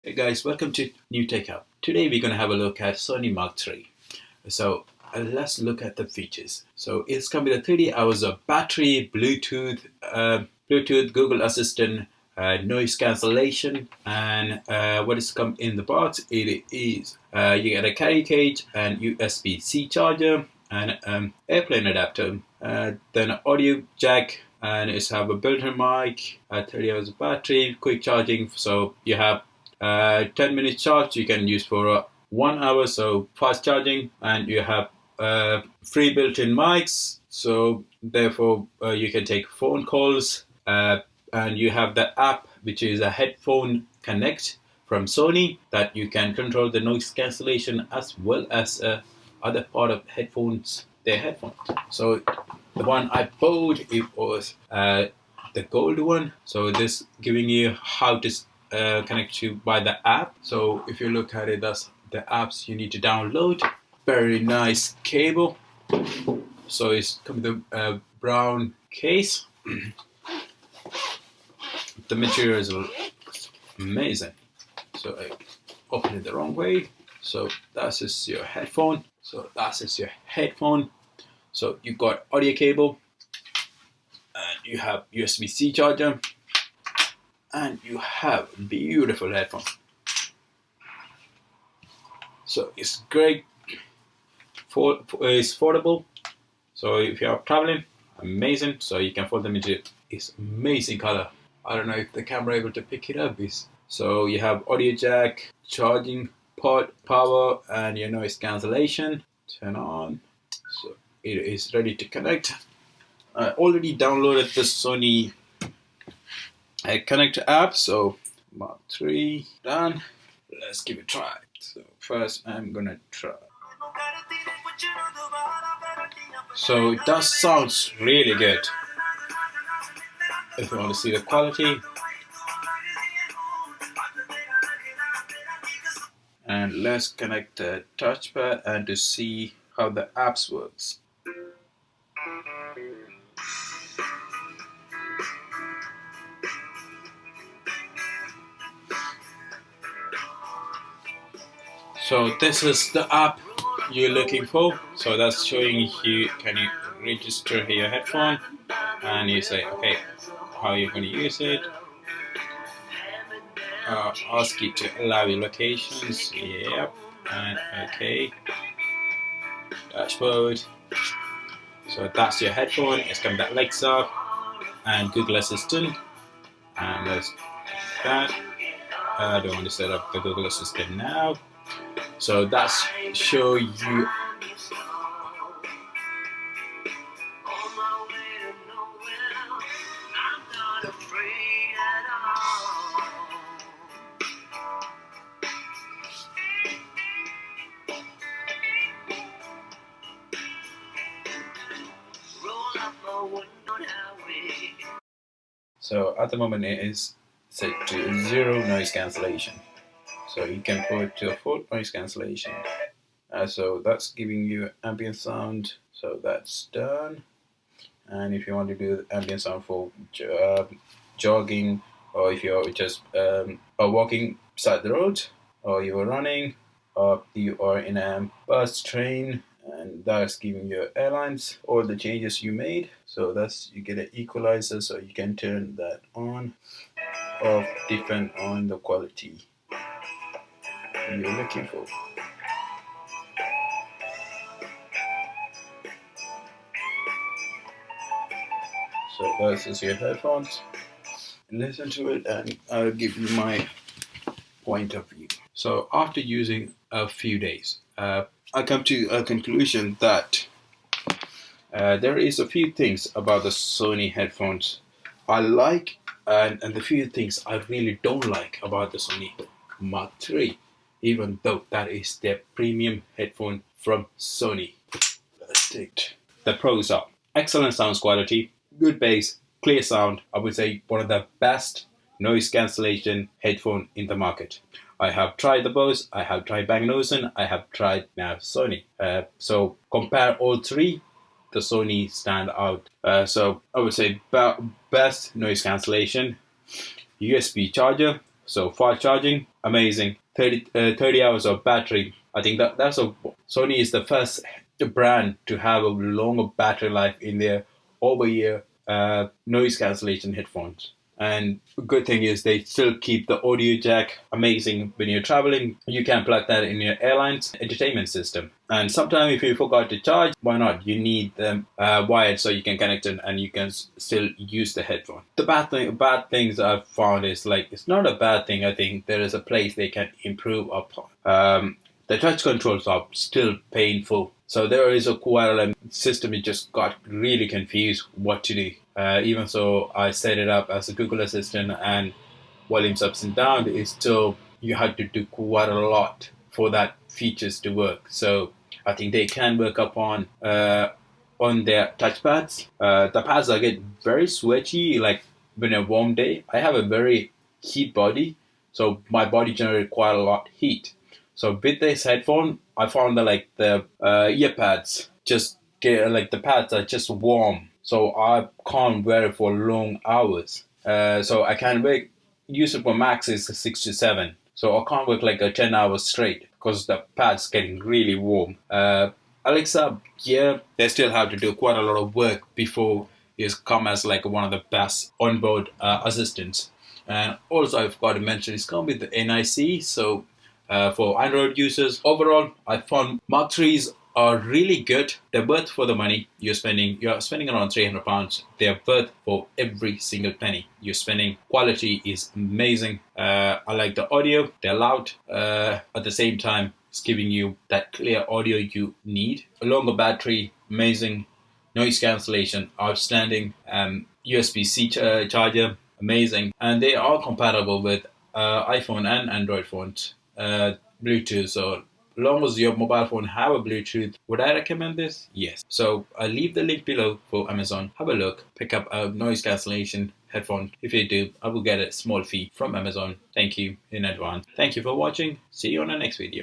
Hey guys, welcome to New Tech Hub. Today we're going to have a look at Sony Mark III. So let's look at the features. So it's come with a 30 hours of battery, Bluetooth, Google Assistant, noise cancellation, and what is come in the box? It is you get a carry cage and USB-C charger and airplane adapter, then an audio jack, and it's have a built-in mic, 30 hours of battery, quick charging. So you have 10 minutes charge you can use for 1 hour, so fast charging, and you have free built-in mics, so therefore you can take phone calls, and you have the app which is a headphone connect from Sony that you can control the noise cancellation as well as other part of their headphones. So the one I bought, it was the gold one, so this giving you how to connect you by the app. So if you look at it, that's the apps you need to download. Very nice cable. So it's come with a brown case. The material is amazing. So I opened it the wrong way. So that's just your headphone. So you've got audio cable, and you have USB-C charger, and you have beautiful headphone. So it's great. It's foldable. So if you're traveling, amazing. So you can fold them into this amazing color. I don't know if the camera able to pick it up. So you have audio jack, charging port, power, and your noise cancellation. Turn on. So it is ready to connect. I already downloaded the Sony Connect app. So Mark III done. Let's give it a try. So first I'm gonna try. So it does sound really good. If you want to see the quality. And let's connect the touchpad and to see how the apps works. So this is the app you're looking for. So that's showing you, can you register your headphone, and you say, okay, how you're going to use it. Ask you to allow your locations. Yep. And okay. Dashboard. So that's your headphone. It's got that Alexa and Google Assistant. And let's do that. I don't want to set up the Google Assistant now. So that's show you. So at the moment it is set to 0 noise cancellation. So you can put it to a full noise cancellation. So that's giving you ambient sound. So that's done. And if you want to do ambient sound for jogging, or if you're just walking beside the road, or you are running, or you are in a bus, train, and that's giving you airlines all the changes you made. So that's, you get an equalizer, so you can turn that on, off, depend on the quality you're looking for. So this is your headphones. Listen to it and I'll give you my point of view. So after using a few days, I come to a conclusion that there is a few things about the Sony headphones I like, and the few things I really don't like about the Sony Mark III, even though that is their premium headphone from Sony. Let's take it. The pros are excellent sound quality, good bass, clear sound. I would say one of the best noise cancellation headphone in the market. I have tried the Bose, I have tried Bang & Olufsen, I have tried now Sony. So compare all three, the Sony stand out. So I would say best noise cancellation, USB charger. So fast charging, amazing. 30 hours of battery. I think Sony is the first brand to have a longer battery life in their over-ear noise cancellation headphones. And good thing is they still keep the audio jack amazing when you're traveling. You can plug that in your airline's entertainment system. And sometimes if you forgot to charge, why not? You need them wired so you can connect it and you can still use the headphone. The bad things I've found is like, it's not a bad thing. I think there is a place they can improve upon. The touch controls are still painful. So there is a quite system. It just got really confused what to do. Even so, I set it up as a Google Assistant and volumes ups and down. It's still, you have to do quite a lot for that features to work. So I think they can work upon on their touchpads. The pads are get very sweaty, like when a warm day. I have a very heat body, so my body generates quite a lot of heat. So with this headphone, I found that the ear pads just get the pads are just warm, so I can't wear it for long hours. So I can use it for max is 6 to 7. So I can't work 10 hours straight because the pad's getting really warm. Alexa, yeah, they still have to do quite a lot of work before it's come as one of the best onboard assistants. And also I've got to mention it's come with the NIC, so for Android users. Overall, I found Mark 3s are really good. They're worth for the money you're spending. You're spending around £300. They're worth for every single penny you're spending. Quality is amazing. I like the audio. They're loud. At the same time, it's giving you that clear audio you need. A longer battery, amazing. Noise cancellation, outstanding. USB-C charger, amazing. And they are compatible with iPhone and Android phones. Bluetooth, so long as your mobile phone have a Bluetooth, would I recommend this? Yes. So I'll leave the link below for Amazon. Have a look, pick up a noise cancellation headphone. If you do, I will get a small fee from Amazon. Thank you in advance. Thank you for watching. See you on the next video.